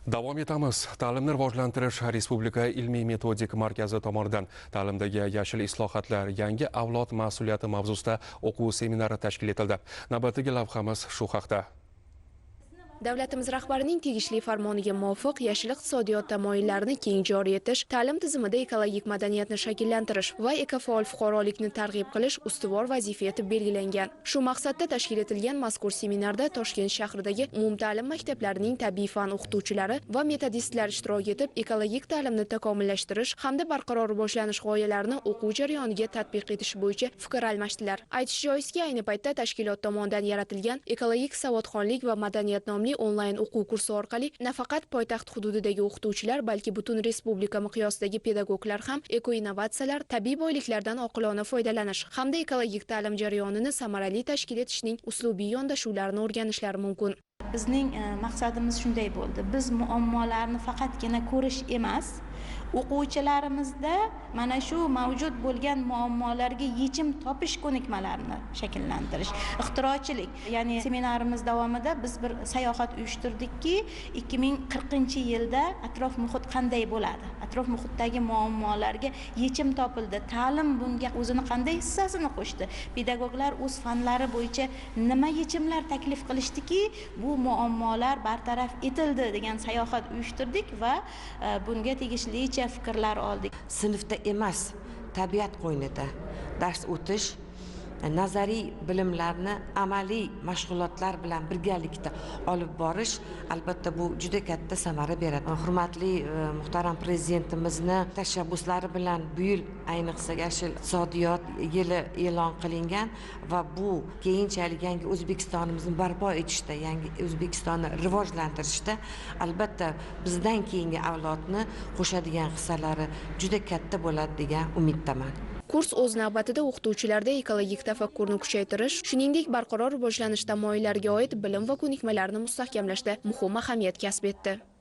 Davom etamiz. Ta'limni rivojlantirish Respublika ilmiy-metodik markazi tomonidan ta'limdagi yashil islohotlar, yangi avlod mas'uliyati mavzusida o'quv seminari tashkil etildi. Navbatdagi lavhamiz shu haqda. Davlatimiz rahbarining tegishli farmoniga muvofiq yashil iqtisodiyot tamoyillarini keng joriy etish, ta'lim tizimida ekologik madaniyatni shakllantirish va ekofaol fuqarolikni targ'ib qilish ustuvor vazifa etib belgilangan. Shu maqsadda tashkil etilgan mazkur seminarda Toshkent shahridagi umumta'lim maktablarining tabiiy fan o'qituvchilari va metodistlar ishtirok etib, ekologik ta'limni takomillashtirish hamda barqaror rivojlanish g'oyalarini o'quv jarayoniga tatbiq etish bo'yicha fikr almashdilar. Aytish joizki, ayni paytda tashkilot tomonidan yaratilgan ekologik savodxonlik va madaniyat nomli onlayn o'quv kursi orqali nafaqat poytaxt hududidagi o'qituvchilar, balki butun respublika miqyosidagi pedagoglar ham eko-innovatsiyalar, tabiiy boyliklardan oqilona foydalanish hamda ekologik ta'lim jarayonini samarali tashkil etishning uslubiy yondashuvlarini o'rganishlari mumkin. Bizning maqsadimiz shunday bo'ldi. Biz muammolarni faqatgina ko'rish emas, o'quvchilarimizda mana shu mavjud bo'lgan muammolarga yechim topish ko'nikmalarini shakllantirish, ixtirochilik. Ya'ni seminarimiz davomida biz bir sayohat uyushtirdikki, 2040-yilda atrof muhit qanday bo'ladi? Atrof muhitdagi muammolarga yechim topildi. Ta'lim bunga o'zini qanday hissasini qo'shdi? Pedagoglar o'z fanlari bo'yicha nima yechimlar taklif qilishdiki, bu muammolar bartaraf etildi degan sayohat uyushtirdik va bunga tegishlicha fikrlar oldik. Sinfda emas, tabiat qo'ynida dars o'tish, nazariy bilimlarni amaliy mashg'ulotlar bilan birgalikda olib borish albatta bu juda katta samara beradi. Hurmatli muhtaram prezidentimizni tashabbuslari bilan bu yil ayniqsa yashil iqtisodiyot yili e'lon qilingan va bu keyinchalik yangi O'zbekistonimizni barpo etishda, yangi O'zbekistonni rivojlantirishda albatta bizdan keyingi avlodni qo'shadigan hissalari juda katta bo'ladi degan umiddaman. Kurs o'z navbatida o'qituvchilarda ekologik tafakkurni kuchaytirish, shuningdek barqaror rivojlanish tamoyillariga oid bilim va ko'nikmalarni mustahkamlashda muhim ahamiyat kasb etdi.